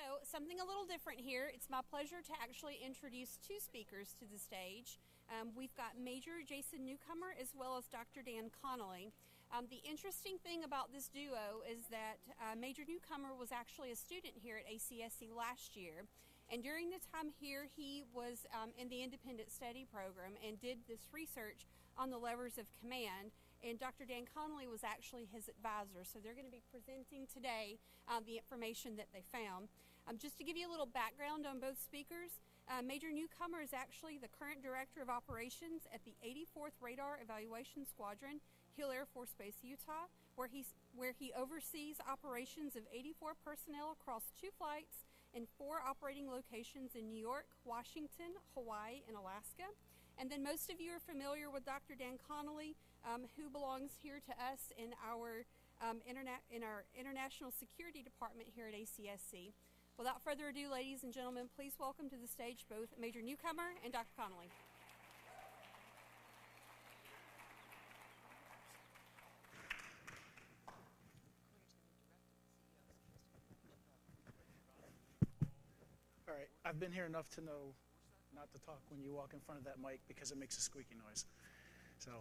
So, something a little different here. It's my pleasure to actually introduce two speakers to the stage. We've got Major Jason Newcomer as well as Dr. Dan Connolly. The interesting thing about this duo is that Major Newcomer was actually a student here at ACSC last year. And during the time here, he was in the independent study program and did this research on the levers of command. And Dr. Dan Connolly was actually his advisor. So they're going to be presenting today the information that they found. Just to give you a little background on both speakers, Major Newcomer is actually the current Director of Operations at the 84th Radar Evaluation Squadron, Hill Air Force Base, Utah, where he oversees operations of 84 personnel across 2 flights in 4 operating locations in New York, Washington, Hawaii, and Alaska. And then most of you are familiar with Dr. Dan Connolly, who belongs here to us in our International Security Department here at ACSC. Without further ado, ladies and gentlemen, please welcome to the stage both Major Newcomer and Dr. Connolly. All right, I've been here enough to know not to talk when you walk in front of that mic because it makes a squeaky noise. So,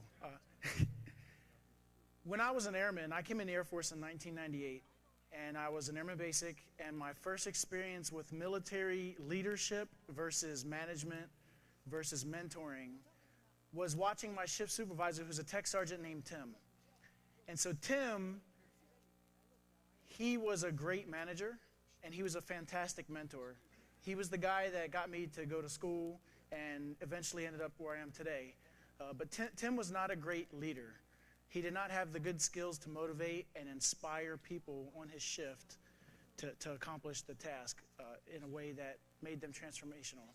when I was an airman, I came in the Air Force in 1998, and I was an airman basic, and my first experience with military leadership versus management versus mentoring was watching my shift supervisor, who's a tech sergeant named Tim. And so Tim, he was a great manager, and he was a fantastic mentor. He was the guy that got me to go to school and eventually ended up where I am today. But Tim was not a great leader. He did not have the good skills to motivate and inspire people on his shift to accomplish the task in a way that made them transformational.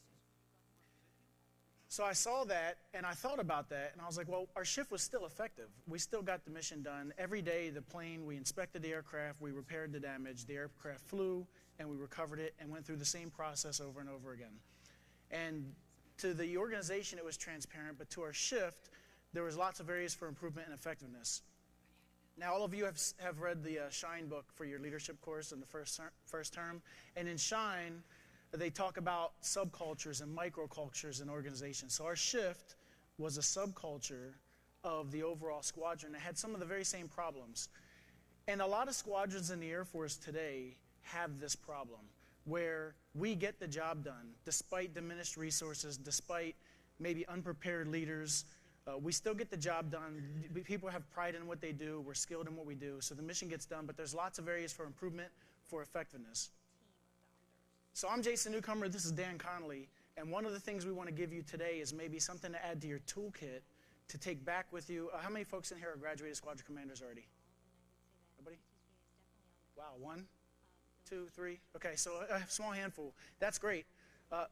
So I saw that, and I thought about that, and I was like, well, our shift was still effective. We still got the mission done. Every day, the plane, we inspected the aircraft, we repaired the damage, the aircraft flew, and we recovered it and went through the same process over and over again. And to the organization, it was transparent, but to our shift, there was lots of areas for improvement and effectiveness. Now, all of you have read the SHINE book for your leadership course in the first term, and in SHINE, they talk about subcultures and microcultures in organizations. So our shift was a subculture of the overall squadron that had some of the very same problems. And a lot of squadrons in the Air Force today have this problem, where we get the job done, despite diminished resources, despite maybe unprepared leaders. We still get the job done. People have pride in what they do. We're skilled in what we do. So the mission gets done, but there's lots of areas for improvement, for effectiveness. So I'm Jason Newcomer, this is Dan Connolly, and one of the things we want to give you today is maybe something to add to your toolkit to take back with you. How many folks in here are graduated Squadron Commanders already? Nobody? Wow, 1, 2, 3. Okay, so a small handful. That's great.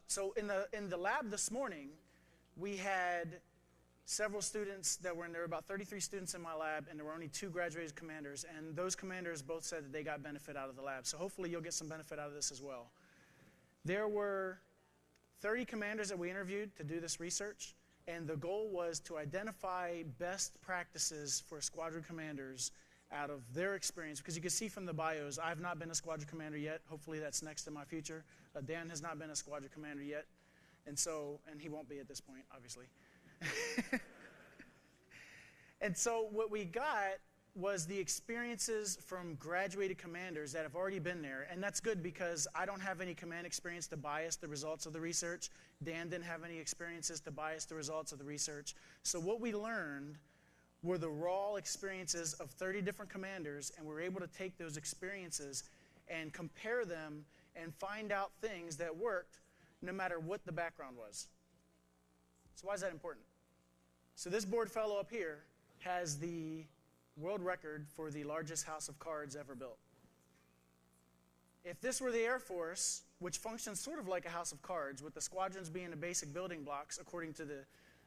So in the lab this morning, we had several students that were in there, about 33 students in my lab, and there were only 2 graduated commanders, and those commanders both said that they got benefit out of the lab. So hopefully you'll get some benefit out of this as well. There were 30 commanders that we interviewed to do this research, and the goal was to identify best practices for squadron commanders out of their experience. Because you can see from the bios, I've not been a squadron commander yet. Hopefully that's next in my future. Dan has not been a squadron commander yet, and he won't be at this point, obviously. And so what we got was the experiences from graduated commanders that have already been there. And that's good because I don't have any command experience to bias the results of the research. Dan didn't have any experiences to bias the results of the research. So what we learned were the raw experiences of 30 different commanders, and we were able to take those experiences and compare them and find out things that worked no matter what the background was. So why is that important? So this board fellow up here has the world record for the largest house of cards ever built. If this were the Air Force, which functions sort of like a house of cards, with the squadrons being the basic building blocks according to the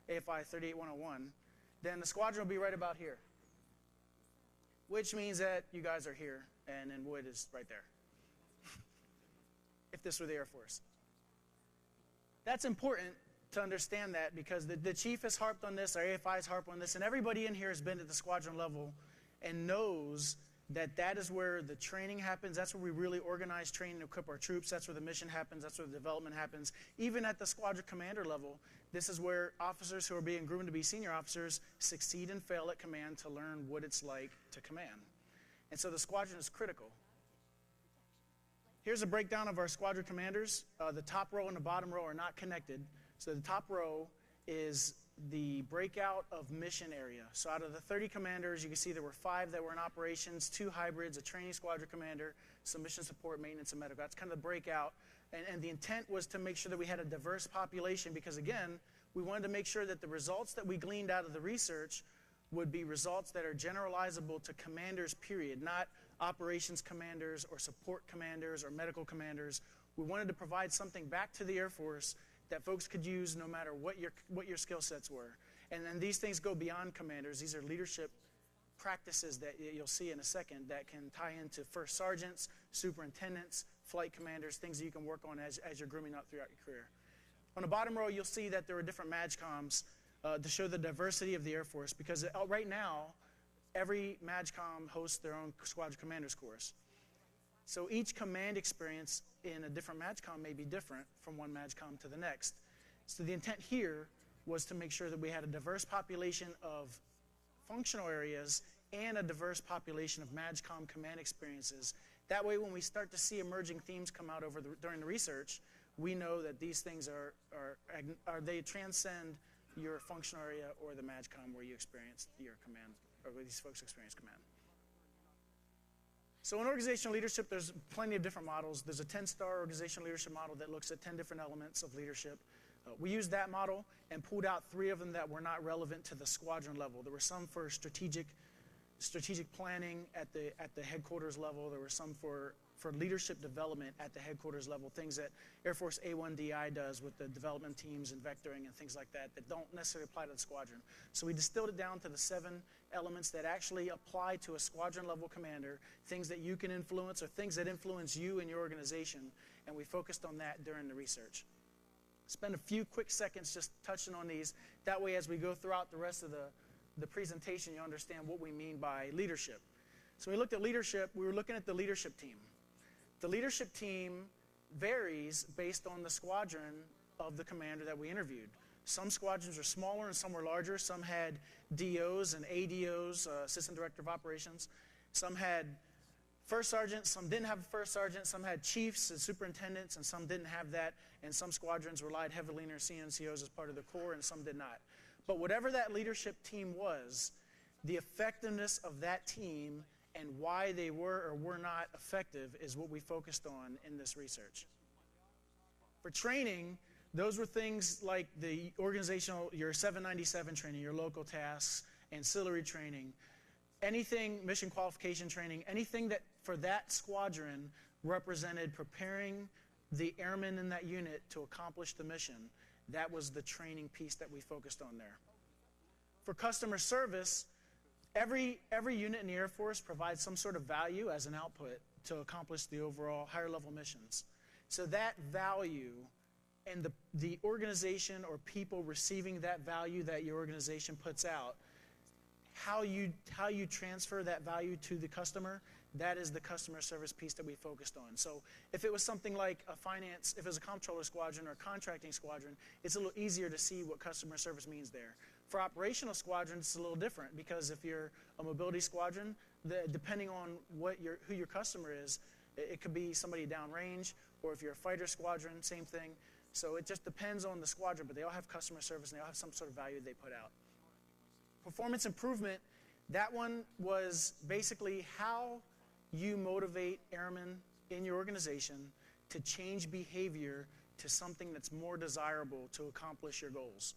AFI 38101, then the squadron will be right about here. Which means that you guys are here, and then Wood is right there. If this were the Air Force. That's important to understand that because the chief has harped on this, our AFI has harped on this, and everybody in here has been at the squadron level and knows that is where the training happens. That's where we really organize, train, and equip our troops. That's where the mission happens. That's where the development happens. Even at the squadron commander level, this is where officers who are being groomed to be senior officers succeed and fail at command to learn what it's like to command. And so the squadron is critical. Here's a breakdown of our squadron commanders. The top row and the bottom row are not connected. So the top row is the breakout of mission area. So out of the 30 commanders, you can see there were 5 that were in operations, 2 hybrids, a training squadron commander, some mission support, maintenance, and medical. That's kind of the breakout. And the intent was to make sure that we had a diverse population because, again, we wanted to make sure that the results that we gleaned out of the research would be results that are generalizable to commanders, period, not operations commanders or support commanders or medical commanders. We wanted to provide something back to the Air Force that folks could use no matter what your skill sets were. And then these things go beyond commanders. These are leadership practices that you'll see in a second that can tie into first sergeants, superintendents, flight commanders, things that you can work on as you're grooming up throughout your career. On the bottom row, you'll see that there are different MAJCOMs to show the diversity of the Air Force because right now, every MAJCOM hosts their own squadron commanders course. So each command experience in a different MAJCOM may be different from one MAJCOM to the next. So the intent here was to make sure that we had a diverse population of functional areas and a diverse population of MAJCOM command experiences. That way, when we start to see emerging themes come out during the research, we know that these things they transcend your functional area or the MAJCOM where you experience your command, or where these folks experience command. So in organizational leadership, there's plenty of different models. There's a 10-star organizational leadership model that looks at 10 different elements of leadership. We used that model and pulled out 3 of them that were not relevant to the squadron level. There were some for strategic planning at the headquarters level. There were some for leadership development at the headquarters level, things that Air Force A1DI does with the development teams and vectoring and things like that don't necessarily apply to the squadron. So we distilled it down to the 7 elements that actually apply to a squadron level commander, things that you can influence or things that influence you and your organization, and we focused on that during the research. Spend a few quick seconds just touching on these. That way, as we go throughout the rest of the presentation, you understand what we mean by leadership. So we looked at leadership. We were looking at the leadership team. The leadership team varies based on the squadron of the commander that we interviewed. Some squadrons are smaller and some were larger. Some had DOs and ADOs, Assistant Director of Operations. Some had first sergeants, some didn't have a first sergeant. Some had chiefs and superintendents, and some didn't have that. And some squadrons relied heavily on their CNCOs as part of the Corps, and some did not. But whatever that leadership team was, the effectiveness of that team and why they were or were not effective is what we focused on in this research. For training, those were things like the organizational, your 797 training, your local tasks, ancillary training, anything, mission qualification training, anything that for that squadron represented preparing the airmen in that unit to accomplish the mission. That was the training piece that we focused on there. For customer service, every unit in the Air Force provides some sort of value as an output to accomplish the overall higher level missions. So that value and the organization or people receiving that value that your organization puts out, how you transfer that value to the customer, that is the customer service piece that we focused on. So if it was something like if it was a comptroller squadron or a contracting squadron, it's a little easier to see what customer service means there. For operational squadrons, it's a little different because if you're a mobility squadron, depending on who your customer is, it could be somebody downrange, or if you're a fighter squadron, same thing. So it just depends on the squadron, but they all have customer service and they all have some sort of value they put out. Performance improvement, that one was basically how you motivate airmen in your organization to change behavior to something that's more desirable to accomplish your goals.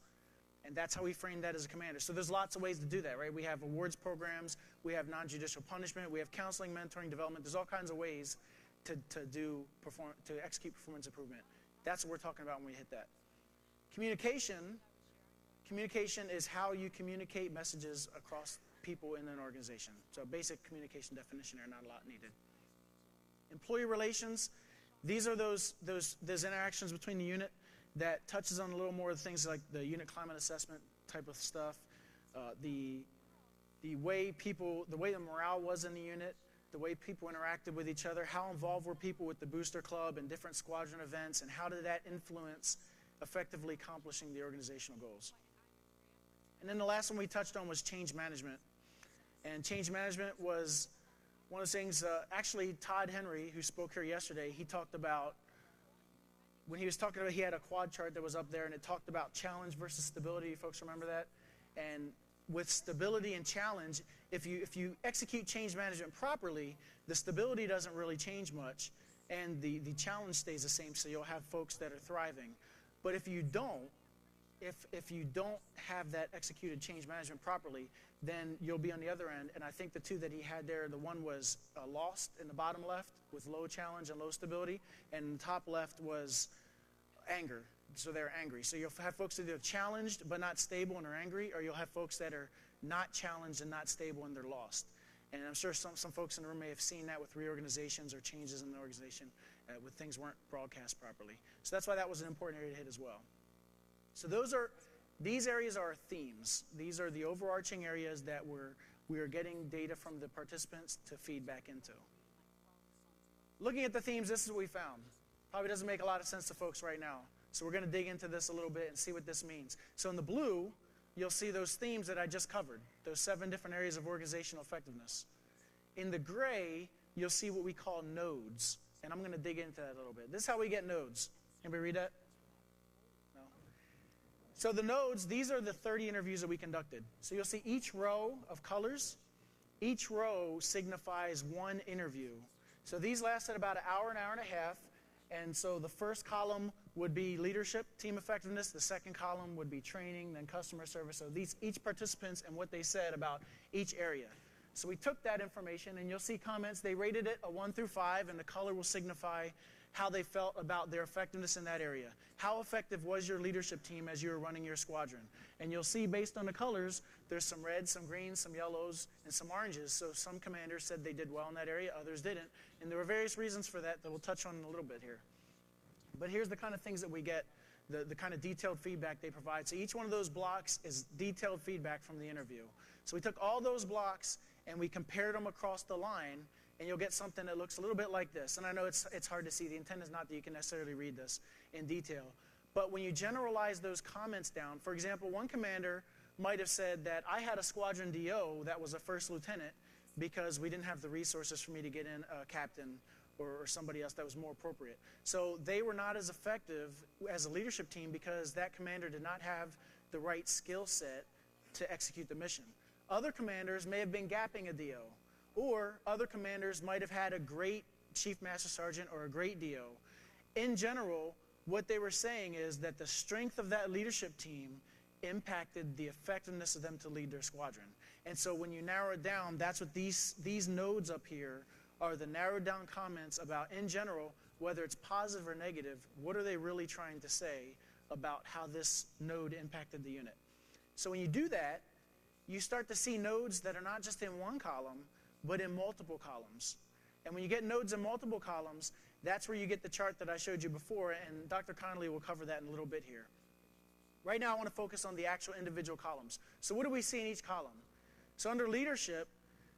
And that's how we frame that as a commander. So there's lots of ways to do that, right? We have awards programs, we have non-judicial punishment, we have counseling, mentoring, development. There's all kinds of ways to execute performance improvement. That's what we're talking about when we hit that. Communication is how you communicate messages across people in an organization. So basic communication definition there, not a lot needed. Employee relations, these are those interactions between the unit that touches on a little more of the things like the unit climate assessment type of stuff, the way the morale was in the unit, the way people interacted with each other, how involved were people with the booster club and different squadron events, and how did that influence effectively accomplishing the organizational goals. And then the last one we touched on was change management. And change management was one of the things, actually Todd Henry, who spoke here yesterday, he talked about, when he was talking about, he had a quad chart that was up there, and it talked about challenge versus stability. You folks remember that? And with stability and challenge, if you execute change management properly, the stability doesn't really change much, and the challenge stays the same, so you'll have folks that are thriving. But if you don't have that executed change management properly, then you'll be on the other end. And I think the two that he had there, the one was lost in the bottom left with low challenge and low stability, and the top left was anger. So they're angry. So you'll have folks that are challenged but not stable and are angry, or you'll have folks that are not challenged and not stable and they're lost. And I'm sure some folks in the room may have seen that with reorganizations or changes in the organization when things weren't broadcast properly. So that's why that was an important area to hit as well. So these areas are themes. These are the overarching areas that we are getting data from the participants to feed back into. Looking at the themes, this is what we found. Probably doesn't make a lot of sense to folks right now. So we're going to dig into this a little bit and see what this means. So in the blue, you'll see those themes that I just covered, those 7 different areas of organizational effectiveness. In the gray, you'll see what we call nodes. And I'm going to dig into that a little bit. This is how we get nodes. Anybody read that? No? So the nodes, these are the 30 interviews that we conducted. So you'll see each row of colors. Each row signifies one interview. So these lasted about an hour and a half. And so the first column would be leadership, team effectiveness. The second column would be training, then customer service. So each participants and what they said about each area. So we took that information, and you'll see comments. They rated it a 1 through 5, and the color will signify how they felt about their effectiveness in that area. How effective was your leadership team as you were running your squadron? And you'll see based on the colors, there's some reds, some greens, some yellows, and some oranges. So some commanders said they did well in that area, others didn't. And there were various reasons for that we'll touch on in a little bit here. But here's the kind of things that we get, the kind of detailed feedback they provide. So each one of those blocks is detailed feedback from the interview. So we took all those blocks and we compared them across the line, and you'll get something that looks a little bit like this. And I know it's hard to see. The intent is not that you can necessarily read this in detail. But when you generalize those comments down, for example, one commander might have said that I had a squadron DO that was a first lieutenant because we didn't have the resources for me to get in a captain or somebody else that was more appropriate. So they were not as effective as a leadership team because that commander did not have the right skill set to execute the mission. Other commanders may have been gapping a DO, or other commanders might have had a great chief master sergeant or a great DO. In general, what they were saying is that the strength of that leadership team impacted the effectiveness of them to lead their squadron. And so when you narrow it down, that's what these nodes up here are, the narrowed down comments about, in general, whether it's positive or negative, what are they really trying to say about how this node impacted the unit. So when you do that, you start to see nodes that are not just in one column, but in multiple columns. And when you get nodes in multiple columns, that's where you get the chart that I showed you before, and Dr. Connolly will cover that in a little bit here. Right now I want to focus on the actual individual columns. So what do we see in each column? So under leadership,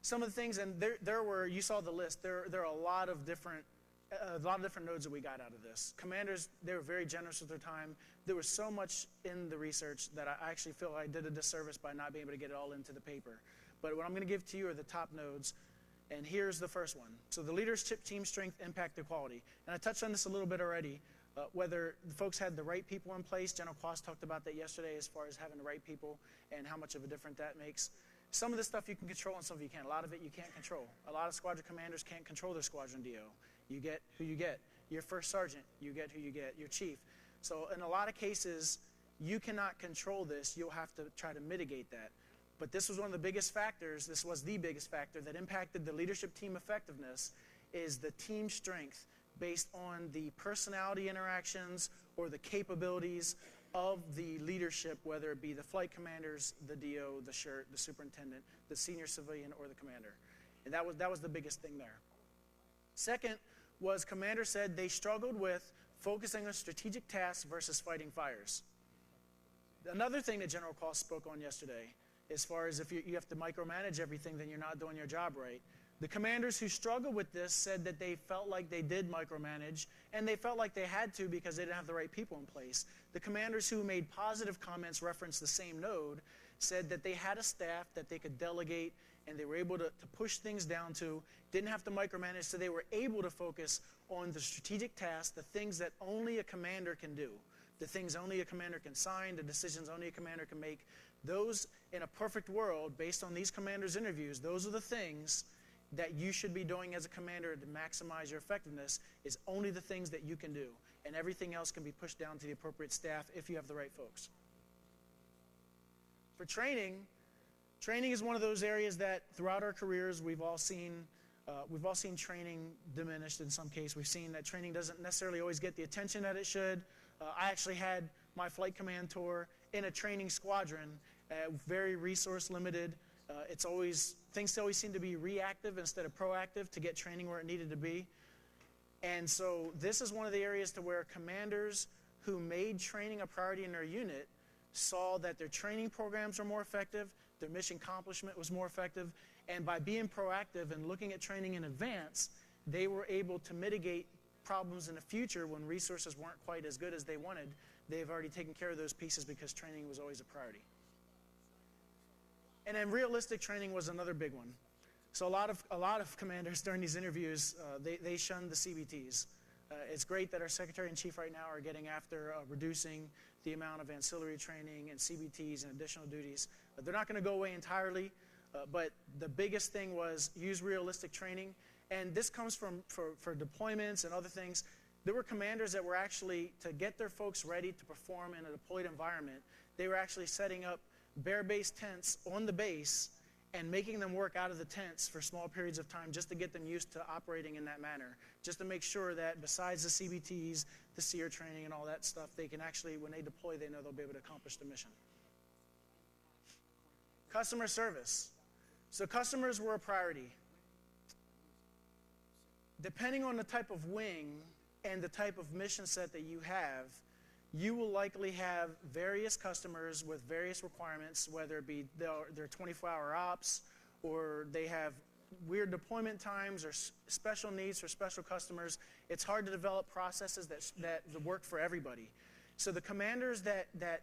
some of the things, and there were, you saw the list, there are a lot of different nodes that we got out of this. Commanders, they were very generous with their time. There was so much in the research that I actually feel I did a disservice by not being able to get it all into the paper. But what I'm going to give to you are the top nodes, and here's the first one. So the leadership team strength, impact, equality. And I touched on this a little bit already, whether the folks had the right people in place. General Quast talked about that yesterday as far as having the right people and how much of a difference that makes. Some of this stuff you can control and some of you can't. A lot of it you can't control. A lot of squadron commanders can't control their squadron DO. You get who you get. Your first sergeant, you get who you get. Your chief. So in a lot of cases, you cannot control this. You'll have to try to mitigate that. But this was one of the biggest factors, this was the biggest factor that impacted the leadership team effectiveness, is the team strength based on the personality interactions or the capabilities of the leadership, whether it be the flight commanders, the DO, the SHIRT, the superintendent, the senior civilian, or the commander. And that was the biggest thing there. Second was commanders said they struggled with focusing on strategic tasks versus fighting fires. Another thing that General Quast spoke on yesterday, as far as if you have to micromanage everything, then you're not doing your job right. The commanders who struggled with this said that they felt like they did micromanage, and they felt like they had to because they didn't have the right people in place. The commanders who made positive comments reference the same node said that they had a staff that they could delegate and they were able to push things down to, didn't have to micromanage, so they were able to focus on the strategic tasks, the things that only a commander can do, the things only a commander can sign, the decisions only a commander can make. Those, in a perfect world, based on these commanders' interviews, those are the things that you should be doing as a commander to maximize your effectiveness, is only the things that you can do. And everything else can be pushed down to the appropriate staff if you have the right folks. For training, training is one of those areas that throughout our careers we've all seen training diminished in some case. We've seen that training doesn't necessarily always get the attention that it should. I actually had my flight command tour in a training squadron, very resource limited. Things always seem to be reactive instead of proactive to get training where it needed to be. And so this is one of the areas to where commanders who made training a priority in their unit saw that their training programs were more effective, their mission accomplishment was more effective, and by being proactive and looking at training in advance, they were able to mitigate problems in the future when resources weren't quite as good as they wanted. They've already taken care of those pieces because training was always a priority. And then realistic training was another big one. So a lot of commanders during these interviews, they shunned the CBTs. It's great that our Secretary and Chief right now are getting after reducing the amount of ancillary training and CBTs and additional duties. They're not going to go away entirely, but the biggest thing was use realistic training. And this comes for deployments and other things. There were commanders that were actually, to get their folks ready to perform in a deployed environment, they were actually setting up bare-base tents on the base and making them work out of the tents for small periods of time just to get them used to operating in that manner, just to make sure that besides the CBTs, the SEER training and all that stuff, they can actually, when they deploy, they know they'll be able to accomplish the mission. Customer service. So customers were a priority. Depending on the type of wing and the type of mission set that you have, you will likely have various customers with various requirements, whether it be they're 24-hour ops, or they have weird deployment times, or special needs for special customers. It's hard to develop processes that work for everybody. So the commanders that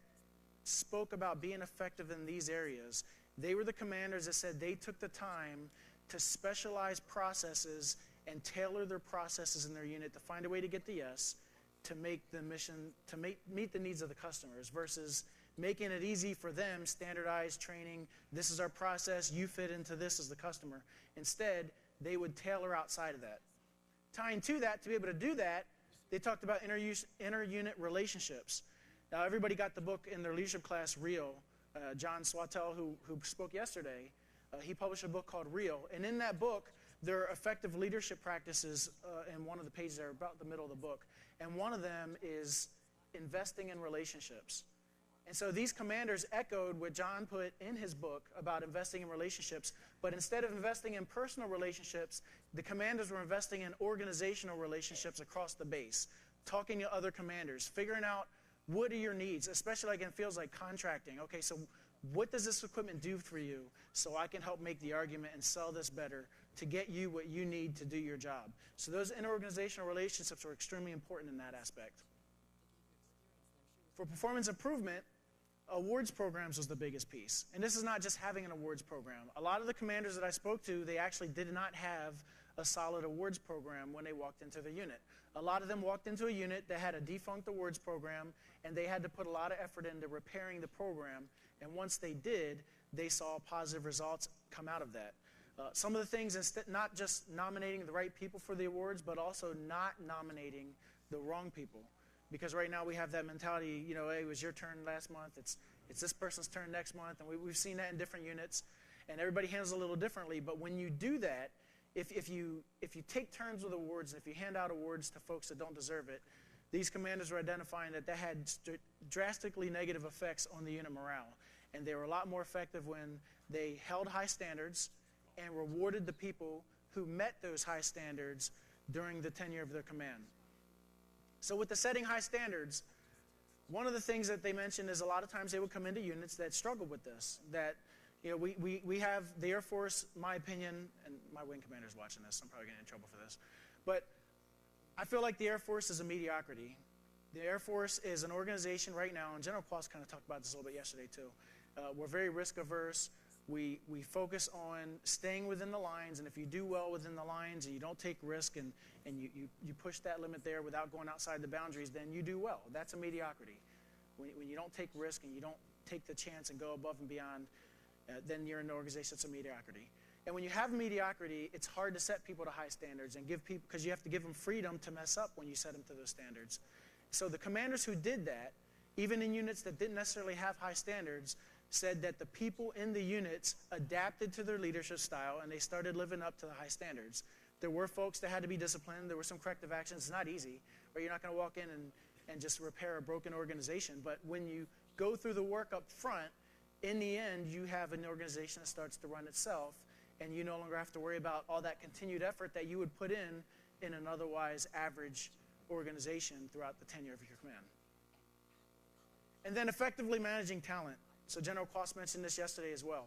spoke about being effective in these areas, they were the commanders that said they took the time to specialize processes and tailor their processes in their unit to find a way to get the yes, to make the mission, to meet the needs of the customers, versus making it easy for them, standardized training, this is our process, you fit into this as the customer. Instead, they would tailor outside of that. Tying to that, to be able to do that, they talked about inter-unit relationships. Now, everybody got the book in their leadership class, Real. John Swatell, who spoke yesterday, he published a book called Real. And in that book, there are effective leadership practices in one of the pages there, about the middle of the book. And one of them is investing in relationships. And so these commanders echoed what John put in his book about investing in relationships, but instead of investing in personal relationships, the commanders were investing in organizational relationships across the base, talking to other commanders, figuring out what are your needs, especially like in fields like contracting. Okay, so what does this equipment do for you so I can help make the argument and sell this better to get you what you need to do your job? So those interorganizational relationships are extremely important in that aspect. For performance improvement, awards programs was the biggest piece. And this is not just having an awards program. A lot of the commanders that I spoke to, they actually did not have a solid awards program when they walked into the unit. A lot of them walked into a unit that had a defunct awards program, and they had to put a lot of effort into repairing the program. And once they did, they saw positive results come out of that. Some of the things, not just nominating the right people for the awards, but also not nominating the wrong people. Because right now we have that mentality, you know, hey, it was your turn last month, it's this person's turn next month, and we've seen that in different units, and everybody handles it a little differently. But when you do that, if you take turns with awards, and if you hand out awards to folks that don't deserve it, these commanders were identifying that had drastically negative effects on the unit morale. And they were a lot more effective when they held high standards and rewarded the people who met those high standards during the tenure of their command. So with the setting high standards, one of the things that they mentioned is a lot of times they would come into units that struggled with this, that You know, we have the Air Force, my opinion, and my wing commander's watching this, so I'm probably getting in trouble for this, but I feel like the Air Force is a mediocrity. The Air Force is an organization right now, and General Quast kind of talked about this a little bit yesterday too. We're very risk averse. We focus on staying within the lines, and if you do well within the lines and you don't take risk and you push that limit there without going outside the boundaries, then you do well. That's a mediocrity. When you don't take risk and you don't take the chance and go above and beyond, then you're in an organization that's a mediocrity. And when you have mediocrity, it's hard to set people to high standards and give people, because you have to give them freedom to mess up when you set them to those standards. So the commanders who did that, even in units that didn't necessarily have high standards, said that the people in the units adapted to their leadership style and they started living up to the high standards. There were folks that had to be disciplined. There were some corrective actions. It's not easy, or you're not going to walk in and just repair a broken organization. But when you go through the work up front, in the end, you have an organization that starts to run itself, and you no longer have to worry about all that continued effort that you would put in an otherwise average organization throughout the tenure of your command. And then effectively managing talent. So General Quast mentioned this yesterday as well.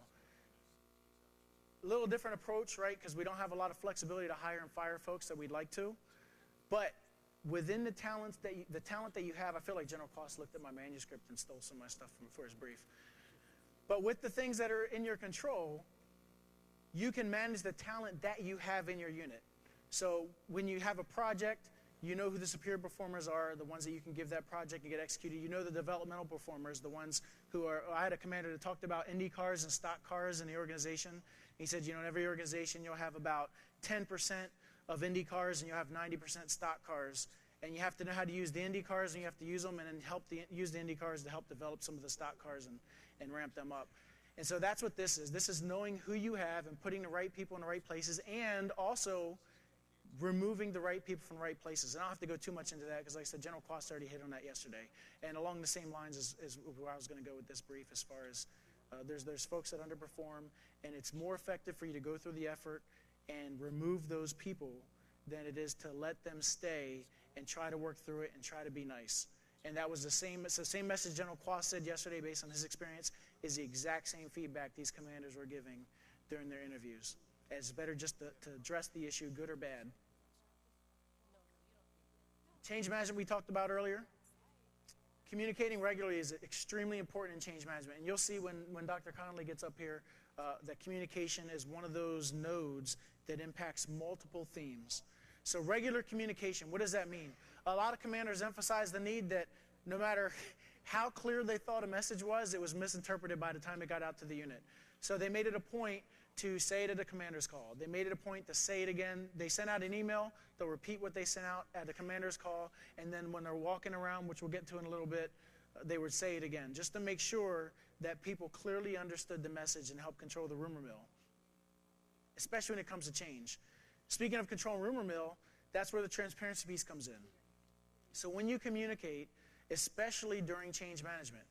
A little different approach, right? Because we don't have a lot of flexibility to hire and fire folks that we'd like to. But within the talent that you have, I feel like General Quast looked at my manuscript and stole some of my stuff for his brief. But with the things that are in your control, you can manage the talent that you have in your unit. So when you have a project, you know who the superior performers are, the ones that you can give that project and get executed. You know the developmental performers, the ones who are, I had a commander that talked about Indy cars and stock cars in the organization. He said, you know, in every organization you'll have about 10% of Indy cars and you'll have 90% stock cars. And you have to know how to use the Indy cars, and you have to use them and then use the Indy cars to help develop some of the stock cars and ramp them up. And so that's what this is. This is knowing who you have and putting the right people in the right places, and also removing the right people from the right places. And I don't have to go too much into that because, like I said, General Quast already hit on that yesterday. And along the same lines is where I was going to go with this brief, as far as there's folks that underperform, and it's more effective for you to go through the effort and remove those people than it is to let them stay and try to work through it and try to be nice. And that was it's the same message General Quast said yesterday based on his experience, is the exact same feedback these commanders were giving during their interviews. It's better just to address the issue, good or bad. Change management we talked about earlier. Communicating regularly is extremely important in change management. And you'll see when Dr. Connolly gets up here that communication is one of those nodes that impacts multiple themes. So regular communication, what does that mean? A lot of commanders emphasize the need that no matter how clear they thought a message was, it was misinterpreted by the time it got out to the unit. So they made it a point to say it at a commander's call. They made it a point to say it again. They sent out an email, they'll repeat what they sent out at the commander's call, and then when they're walking around, which we'll get to in a little bit, they would say it again, just to make sure that people clearly understood the message and help control the rumor mill, especially when it comes to change. Speaking of controlling rumor mill, that's where the transparency piece comes in. So when you communicate, especially during change management,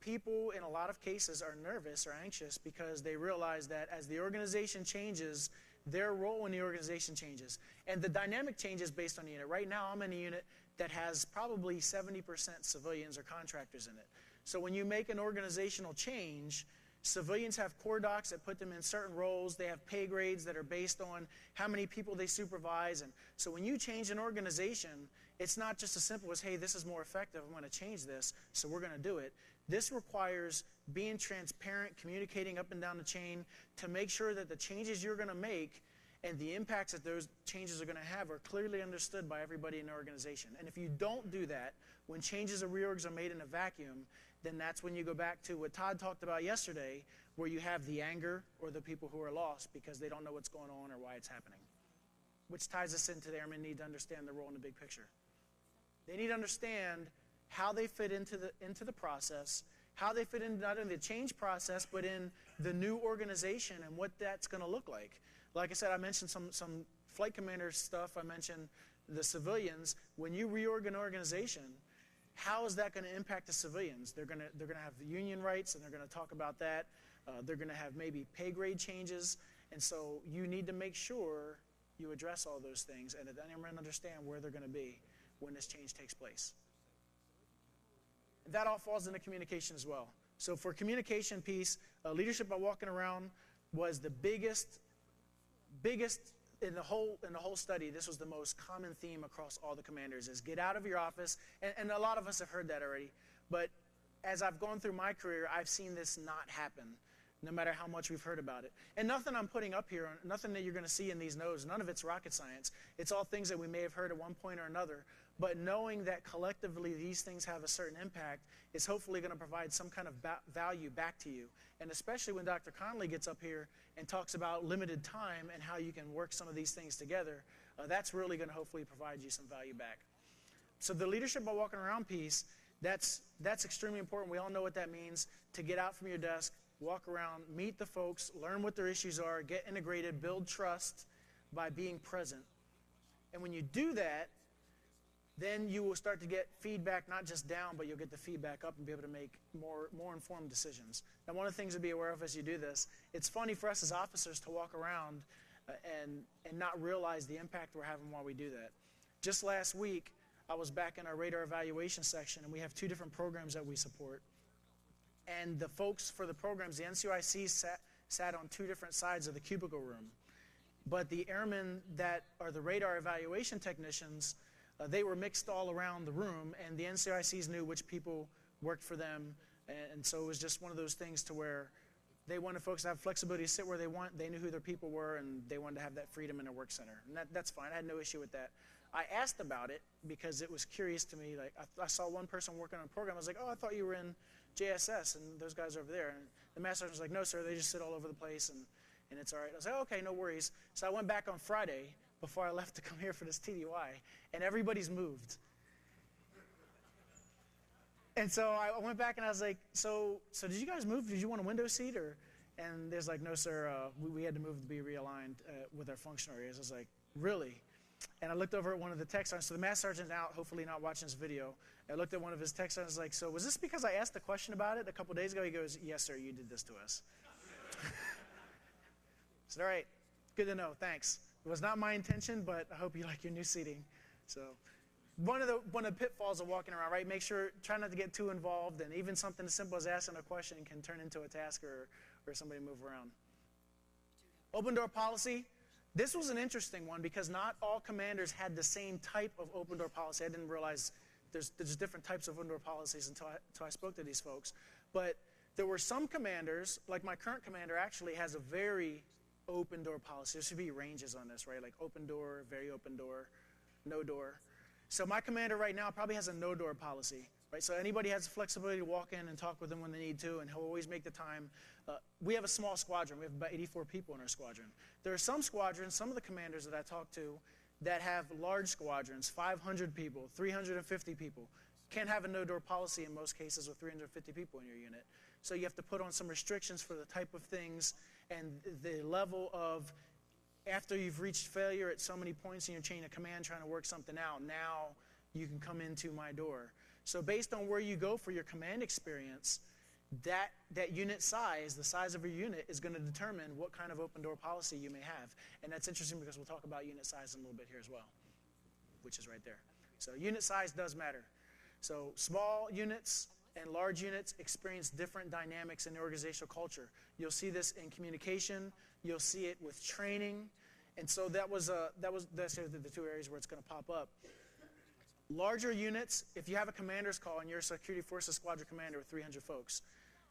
people in a lot of cases are nervous or anxious because they realize that as the organization changes, their role in the organization changes. And the dynamic changes based on the unit. Right now, I'm in a unit that has probably 70% civilians or contractors in it. So when you make an organizational change, civilians have core docs that put them in certain roles. They have pay grades that are based on how many people they supervise. And so when you change an organization, it's not just as simple as, hey, this is more effective, I'm going to change this, so we're going to do it. This requires being transparent, communicating up and down the chain to make sure that the changes you're going to make and the impacts that those changes are going to have are clearly understood by everybody in the organization. And if you don't do that, when changes or reorgs are made in a vacuum, then that's when you go back to what Todd talked about yesterday, where you have the anger or the people who are lost because they don't know what's going on or why it's happening. Which ties us into the airmen need to understand their role in the big picture. They need to understand how they fit into the process, how they fit in not only the change process, but in the new organization and what that's going to look like. Like I said, I mentioned some flight commander stuff. I mentioned the civilians. When you reorg an organization, how is that going to impact the civilians? They're going to have the union rights, and they're going to talk about that. They're going to have maybe pay grade changes, and so you need to make sure you address all those things and that everyone understand where they're going to be when this change takes place. And that all falls into communication as well. So for communication piece, leadership by walking around was the biggest in the whole study. This was the most common theme across all the commanders, is get out of your office. And a lot of us have heard that already. But as I've gone through my career, I've seen this not happen, no matter how much we've heard about it. And nothing I'm putting up here, nothing that you're going to see in these notes, none of it's rocket science. It's all things that we may have heard at one point or another. But knowing that collectively these things have a certain impact is hopefully going to provide some kind of value back to you. And especially when Dr. Connolly gets up here and talks about limited time and how you can work some of these things together, that's really going to hopefully provide you some value back. So the leadership by walking around piece, that's extremely important. We all know what that means, to get out from your desk, walk around, meet the folks, learn what their issues are, get integrated, build trust by being present. And when you do that, then you will start to get feedback, not just down, but you'll get the feedback up and be able to make more informed decisions. Now, one of the things to be aware of as you do this, it's funny for us as officers to walk around and not realize the impact we're having while we do that. Just last week, I was back in our radar evaluation section, and we have 2 different programs that we support. And the folks for the programs, the NCOICs sat on 2 different sides of the cubicle room. But the airmen that are the radar evaluation technicians, they were mixed all around the room, and the NCOICs knew which people worked for them. And so it was just one of those things to where they wanted folks to have flexibility to sit where they want. They knew who their people were, and they wanted to have that freedom in their work center. And that's fine. I had no issue with that. I asked about it because it was curious to me. Like I saw one person working on a program. I was like, oh, I thought you were in JSS, and those guys are over there. And the master sergeant was like, no, sir, they just sit all over the place, and it's all right. I was like, oh, okay, no worries. So I went back on Friday before I left to come here for this TDY, and everybody's moved. And so I went back and I was like, so did you guys move? Did you want a window seat? And there's like, no, sir, we had to move to be realigned with our functional areas. I was like, really? And I looked over at one of the tech sergeants. So the master sergeant's out, hopefully not watching this video. I looked at one of his tech sergeants, like, so was this because I asked a question about it a couple days ago? He goes, yes, sir, you did this to us. I said, all right, good to know, thanks. It was not my intention, but I hope you like your new seating. So one of the pitfalls of walking around, right? Make sure, try not to get too involved, and even something as simple as asking a question can turn into a task or somebody move around. Opendoor Policy. This was an interesting one because not all commanders had the same type of open-door policy. I didn't realize there's different types of open-door policies until I spoke to these folks. But there were some commanders, like my current commander actually has a very open-door policy. There should be ranges on this, right? Like open door, very open door, no door. So my commander right now probably has a no-door policy, right? So anybody has the flexibility to walk in and talk with them when they need to, and he'll always make the time. We have a small squadron. We have about 84 people in our squadron. There are some squadrons, some of the commanders that I talk to, that have large squadrons, 500 people, 350 people. Can't have a no-door policy in most cases with 350 people in your unit. So you have to put on some restrictions for the type of things and the level of, after you've reached failure at so many points in your chain of command trying to work something out, now you can come into my door. So based on where you go for your command experience, that unit size, the size of your unit, is going to determine what kind of open door policy you may have. And that's interesting because we'll talk about unit size in a little bit here as well, which is right there. So unit size does matter. So small units and large units experience different dynamics in the organizational culture. You'll see this in communication. You'll see it with training. And so that's the 2 areas where it's going to pop up. Larger units, if you have a commander's call and you're a security forces squadron commander with 300 folks,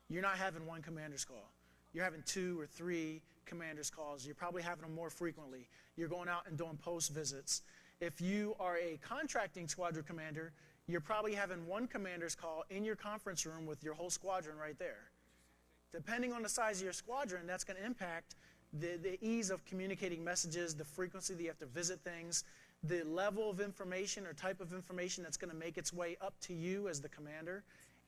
you're not having one commander's call. You're having 2 or 3 commander's calls. You're probably having them more frequently. You're going out and doing post visits. If you are a contracting squadron commander, you're probably having one commander's call in your conference room with your whole squadron right there. Depending on the size of your squadron, that's going to impact the ease of communicating messages, the frequency that you have to visit things, the level of information or type of information that's going to make its way up to you as the commander.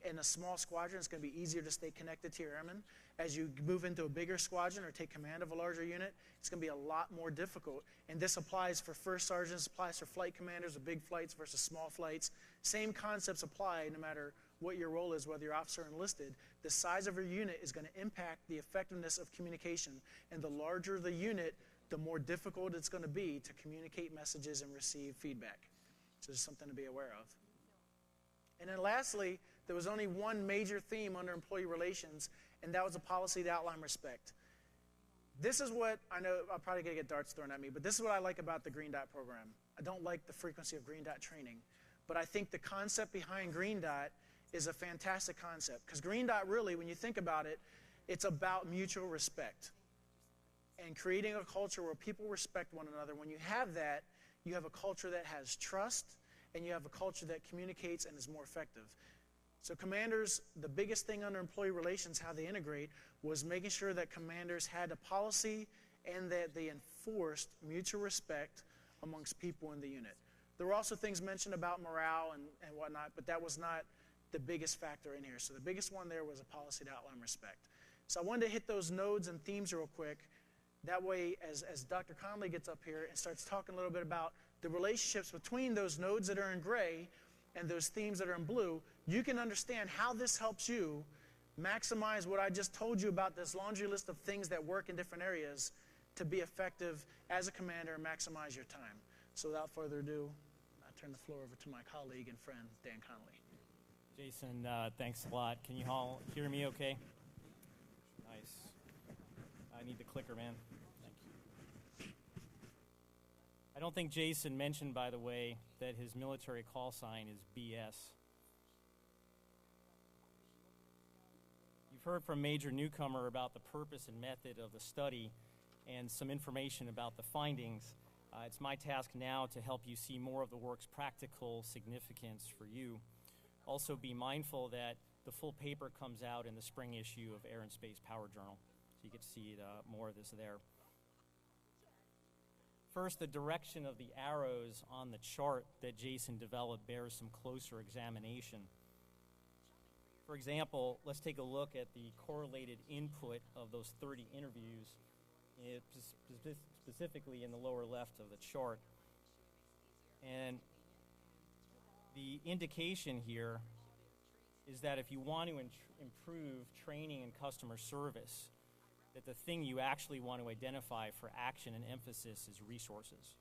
In a small squadron, it's going to be easier to stay connected to your airmen. As you move into a bigger squadron or take command of a larger unit, it's going to be a lot more difficult. And this applies for first sergeants, applies for flight commanders with big flights versus small flights. Same concepts apply no matter what your role is, whether you're officer or enlisted. The size of your unit is going to impact the effectiveness of communication. And the larger the unit, the more difficult it's going to be to communicate messages and receive feedback. So there's something to be aware of. And then lastly, There was only one major theme under employee relations, and that was a policy to outline respect. This is what, I know I'm probably going to get darts thrown at me, but this is what I like about the Green Dot program. I don't like the frequency of Green Dot training, but I think the concept behind Green Dot is a fantastic concept, because Green Dot really, when you think about it, it's about mutual respect and creating a culture where people respect one another. When you have that, you have a culture that has trust, and you have a culture that communicates and is more effective. So commanders, the biggest thing under employee relations, how they integrate, was making sure that commanders had a policy and that they enforced mutual respect amongst people in the unit. There were also things mentioned about morale and whatnot, but that was not the biggest factor in here. So the biggest one there was a policy to outline respect. So I wanted to hit those nodes and themes real quick. That way, as Dr. Conley gets up here and starts talking a little bit about the relationships between those nodes that are in gray and those themes that are in blue, you can understand how this helps you maximize what I just told you about, this laundry list of things that work in different areas to be effective as a commander and maximize your time. So without further ado, I turn the floor over to my colleague and friend, Dan Conley. Jason, thanks a lot. Can you all hear me okay? Nice. I need the clicker, man. Thank you. I don't think Jason mentioned, by the way, that his military call sign is BS. You've heard from Major Newcomer about the purpose and method of the study and some information about the findings. It's my task now to help you see more of the work's practical significance for you. Also be mindful that the full paper comes out in the spring issue of Air and Space Power Journal, so you get to see more of this there. First, the direction of the arrows on the chart that Jason developed bears some closer examination. For example, let's take a look at the correlated input of those 30 interviews, specifically in the lower left of the chart. And the indication here is that if you want to improve training and customer service, that the thing you actually want to identify for action and emphasis is resources.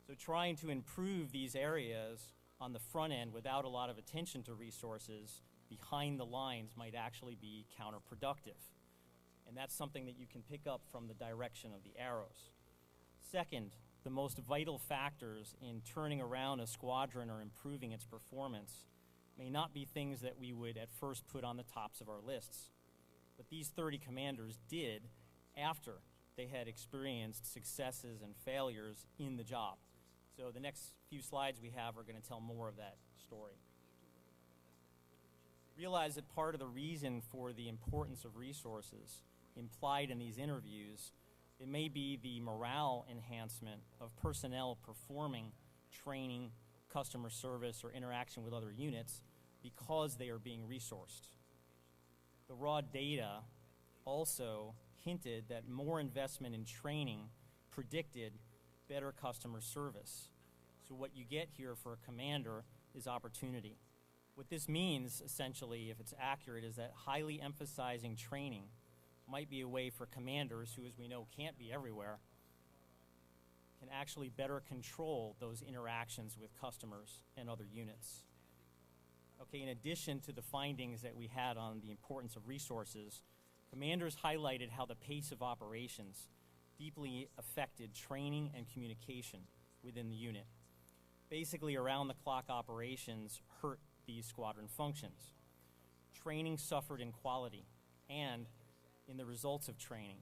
So trying to improve these areas on the front end without a lot of attention to resources behind the lines might actually be counterproductive. And that's something that you can pick up from the direction of the arrows. Second, the most vital factors in turning around a squadron or improving its performance may not be things that we would at first put on the tops of our lists. But these 30 commanders did after they had experienced successes and failures in the job. So the next few slides we have are going to tell more of that story. Realize that part of the reason for the importance of resources implied in these interviews, it may be the morale enhancement of personnel performing training, customer service, or interaction with other units because they are being resourced. The raw data also hinted that more investment in training predicted better customer service. So what you get here for a commander is opportunity. What this means, essentially, if it's accurate, is that highly emphasizing training might be a way for commanders, who, as we know, can't be everywhere, can actually better control those interactions with customers and other units. Okay, in addition to the findings that we had on the importance of resources, commanders highlighted how the pace of operations deeply affected training and communication within the unit. Basically, around-the-clock operations hurt these squadron functions. Training suffered in quality and in the results of training,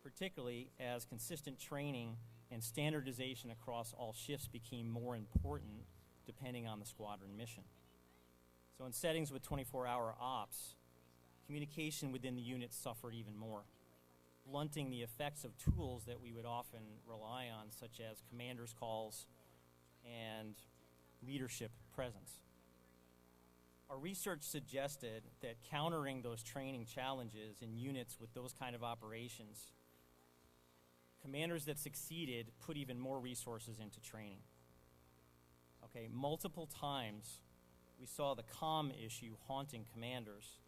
particularly as consistent training and standardization across all shifts became more important depending on the squadron mission. So in settings with 24-hour ops, communication within the unit suffered even more, blunting the effects of tools that we would often rely on, such as commanders' calls and leadership presence. Our research suggested that countering those training challenges in units with those kind of operations, commanders that succeeded put even more resources into training. Okay, multiple times we saw the comm issue haunting commanders,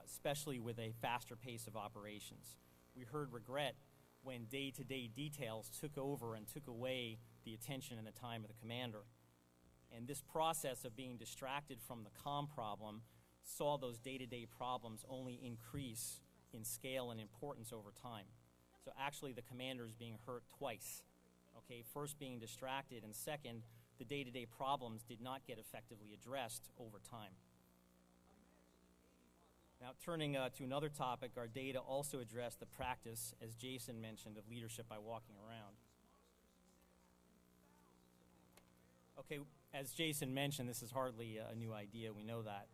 especially with a faster pace of operations. We heard regret when day-to-day details took over and took away the attention and the time of the commander. And this process of being distracted from the comm problem saw those day-to-day problems only increase in scale and importance over time. So actually the commander is being hurt twice. Okay, first being distracted, and second, the day-to-day problems did not get effectively addressed over time. Now, turning to another topic, our data also addressed the practice, as Jason mentioned, of leadership by walking around. Okay, as Jason mentioned, this is hardly a new idea, we know that.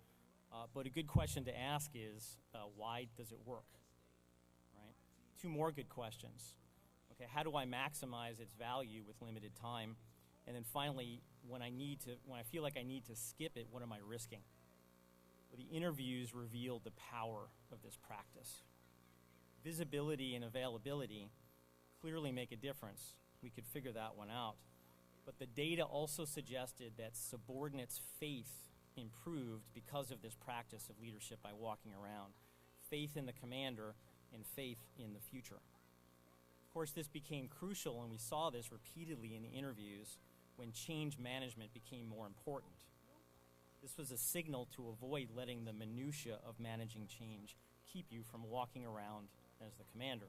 But a good question to ask is, why does it work? Right? Two more good questions. Okay, how do I maximize its value with limited time? And then finally, when I feel like I need to skip it, what am I risking? Well, the interviews revealed the power of this practice. Visibility and availability clearly make a difference. We could figure that one out. But the data also suggested that subordinates' faith improved because of this practice of leadership by walking around. Faith in the commander and faith in the future. Of course, this became crucial, and we saw this repeatedly in the interviews when change management became more important. This was a signal to avoid letting the minutia of managing change keep you from walking around as the commander.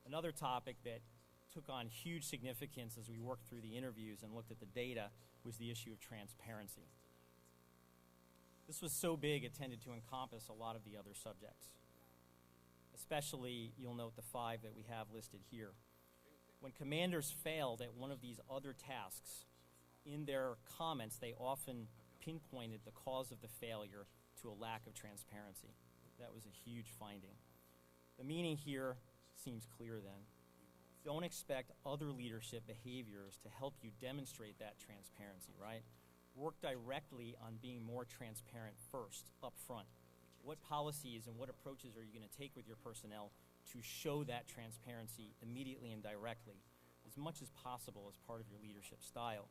Another topic that took on huge significance as we worked through the interviews and looked at the data was the issue of transparency. This was so big it tended to encompass a lot of the other subjects. Especially, you'll note the 5 that we have listed here. When commanders failed at one of these other tasks, in their comments, they often pinpointed the cause of the failure to a lack of transparency. That was a huge finding. The meaning here seems clear then. Don't expect other leadership behaviors to help you demonstrate that transparency, right? Work directly on being more transparent first, up front. What policies and what approaches are you going to take with your personnel to show that transparency immediately and directly, as much as possible as part of your leadership style?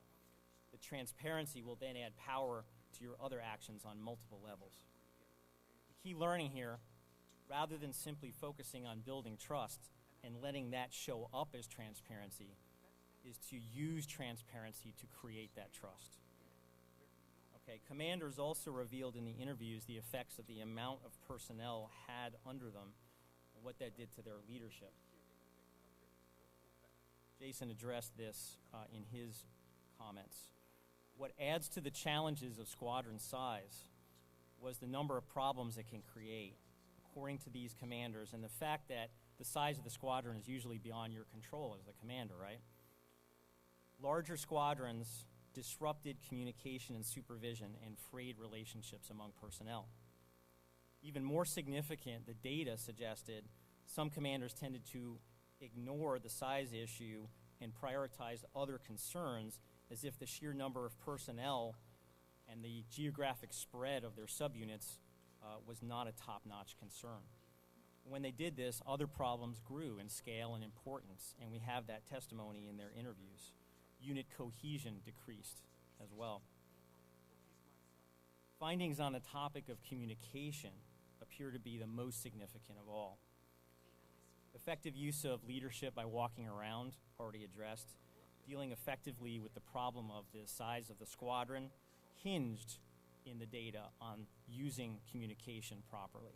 The transparency will then add power to your other actions on multiple levels. The key learning here, rather than simply focusing on building trust and letting that show up as transparency, is to use transparency to create that trust. Okay, commanders also revealed in the interviews the effects of the amount of personnel had under them and what that did to their leadership. Jason addressed this in his comments. What adds to the challenges of squadron size was the number of problems it can create, according to these commanders, and the fact that the size of the squadron is usually beyond your control as the commander, right? Larger squadrons disrupted communication and supervision and frayed relationships among personnel. Even more significant, the data suggested some commanders tended to ignore the size issue and prioritize other concerns as if the sheer number of personnel and the geographic spread of their subunits was not a top-notch concern. When they did this, other problems grew in scale and importance, and we have that testimony in their interviews. Unit cohesion decreased as well. Findings on the topic of communication appear to be the most significant of all. Effective use of leadership by walking around, already addressed. Dealing effectively with the problem of the size of the squadron hinged in the data on using communication properly.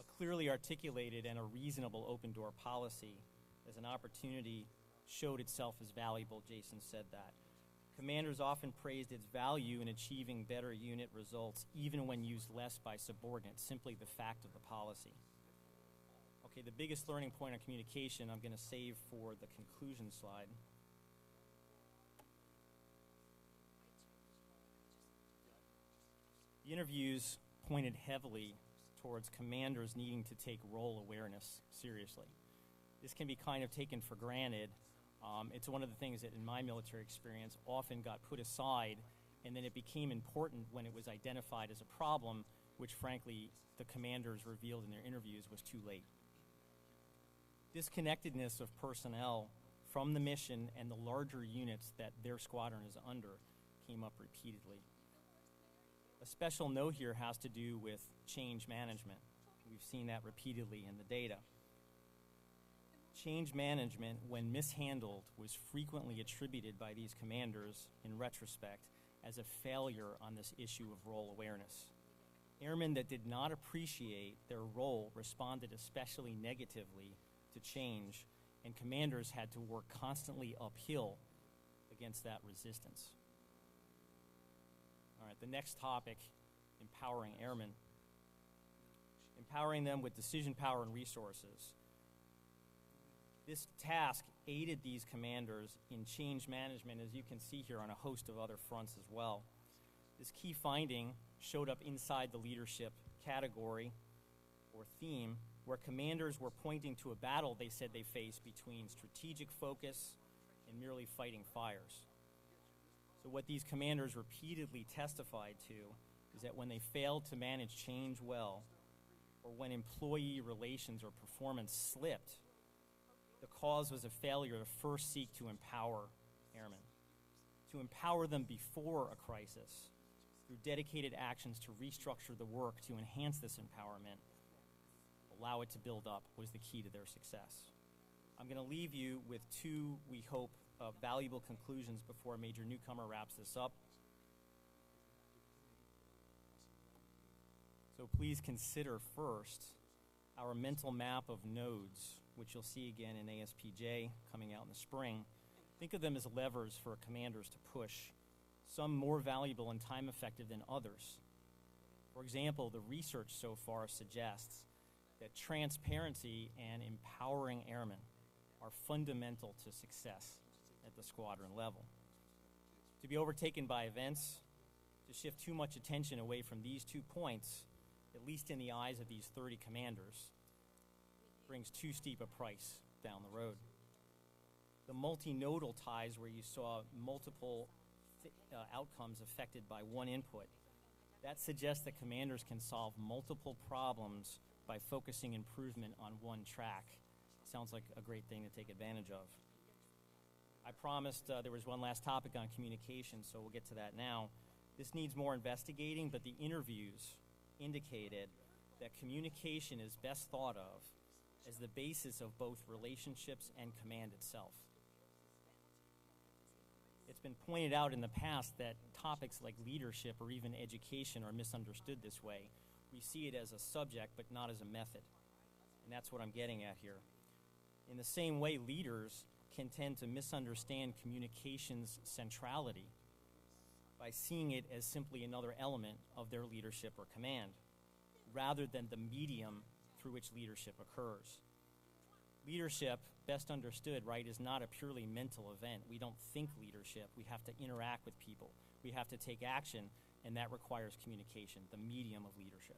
A clearly articulated and a reasonable open-door policy as an opportunity showed itself as valuable. Jason said that. Commanders often praised its value in achieving better unit results, even when used less by subordinates, simply the fact of the policy. Okay, the biggest learning point on communication I'm going to save for the conclusion slide. The interviews pointed heavily towards commanders needing to take role awareness seriously. This can be kind of taken for granted. It's one of the things that in my military experience often got put aside, and then it became important when it was identified as a problem, which frankly the commanders revealed in their interviews was too late. Disconnectedness of personnel from the mission and the larger units that their squadron is under came up repeatedly. A special note here has to do with change management. We've seen that repeatedly in the data. Change management, when mishandled, was frequently attributed by these commanders, in retrospect, as a failure on this issue of role awareness. Airmen that did not appreciate their role responded especially negatively to change, and commanders had to work constantly uphill against that resistance. All right, the next topic, empowering airmen. Empowering them with decision power and resources. This task aided these commanders in change management, as you can see here, on a host of other fronts as well. This key finding showed up inside the leadership category or theme, where commanders were pointing to a battle they said they faced between strategic focus and merely fighting fires. So what these commanders repeatedly testified to is that when they failed to manage change well, or when employee relations or performance slipped, the cause was a failure to first seek to empower airmen, to empower them before a crisis through dedicated actions to restructure the work to enhance this empowerment, allow it to build up, was the key to their success. I'm going to leave you with two, we hope, valuable conclusions before Major Newcomer wraps this up. So please consider first our mental map of nodes, which you'll see again in ASPJ coming out in the spring. Think of them as levers for commanders to push, some more valuable and time effective than others. For example, the research so far suggests that transparency and empowering airmen are fundamental to success at the squadron level. To be overtaken by events, to shift too much attention away from these 2 points, at least in the eyes of these 30 commanders, brings too steep a price down the road. The multinodal ties, where you saw multiple outcomes affected by one input, that suggests that commanders can solve multiple problems by focusing improvement on one track. Sounds like a great thing to take advantage of. I promised there was one last topic on communication, so we'll get to that now. This needs more investigating, but the interviews indicated that communication is best thought of as the basis of both relationships and command itself. It's been pointed out in the past that topics like leadership or even education are misunderstood this way. We see it as a subject, but not as a method. And that's what I'm getting at here. In the same way, leaders can tend to misunderstand communication's centrality by seeing it as simply another element of their leadership or command, rather than the medium through which leadership occurs. Leadership, best understood, right, is not a purely mental event. We don't think leadership. We have to interact with people. We have to take action, and that requires communication, the medium of leadership.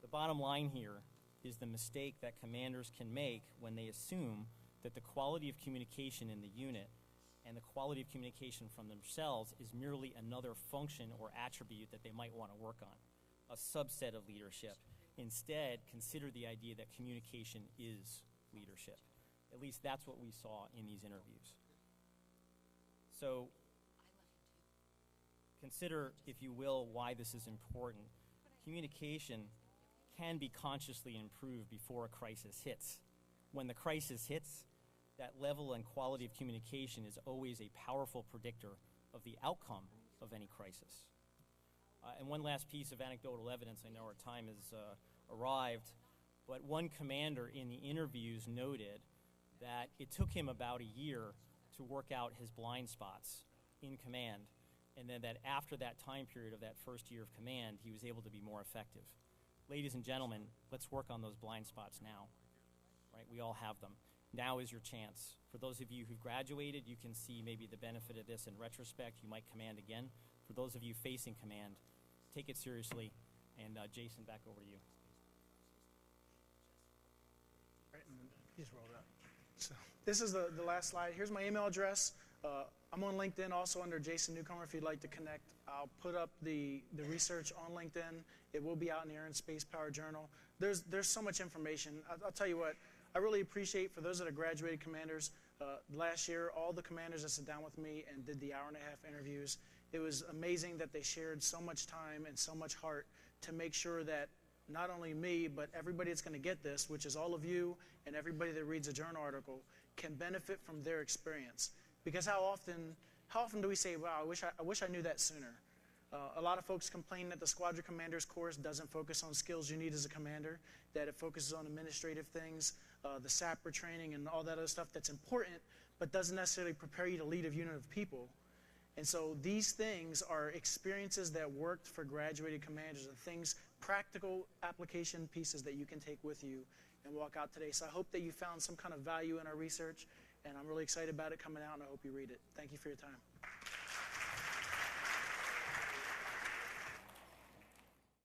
The bottom line here is the mistake that commanders can make when they assume that the quality of communication in the unit and the quality of communication from themselves is merely another function or attribute that they might want to work on, a subset of leadership. Instead, consider the idea that communication is leadership. At least that's what we saw in these interviews. So consider, if you will, why this is important. Communication can be consciously improved before a crisis hits. When the crisis hits, that level and quality of communication is always a powerful predictor of the outcome of any crisis. And one last piece of anecdotal evidence. I know our time has arrived, but one commander in the interviews noted that it took him about a year to work out his blind spots in command, and then that after that time period of that first year of command, he was able to be more effective. Ladies and gentlemen, let's work on those blind spots now. Right? We all have them. Now is your chance. For those of you who've graduated, you can see maybe the benefit of this in retrospect. You might command again. For those of you facing command, take it seriously. And Jason, back over to you. Right, and he's rolled up. So this is the last slide. Here's my email address. I'm on LinkedIn also under Jason Newcomer if you'd like to connect. I'll put up the research on LinkedIn. It will be out in the Air and Space Power Journal. There's so much information. I'll tell you what, I really appreciate, for those that are graduated commanders, last year, all the commanders that sat down with me and did the hour-and-a-half interviews, it was amazing that they shared so much time and so much heart to make sure that not only me, but everybody that's going to get this, which is all of you and everybody that reads a journal article, can benefit from their experience. Because how often do we say, wow, I wish I knew that sooner? A lot of folks complain that the Squadron Commanders course doesn't focus on skills you need as a commander, that it focuses on administrative things, the sapper training and all that other stuff that's important, but doesn't necessarily prepare you to lead a unit of people. And so these things are experiences that worked for graduated commanders and things, practical application pieces that you can take with you and walk out today. So I hope that you found some kind of value in our research, and I'm really excited about it coming out, and I hope you read it. Thank you for your time.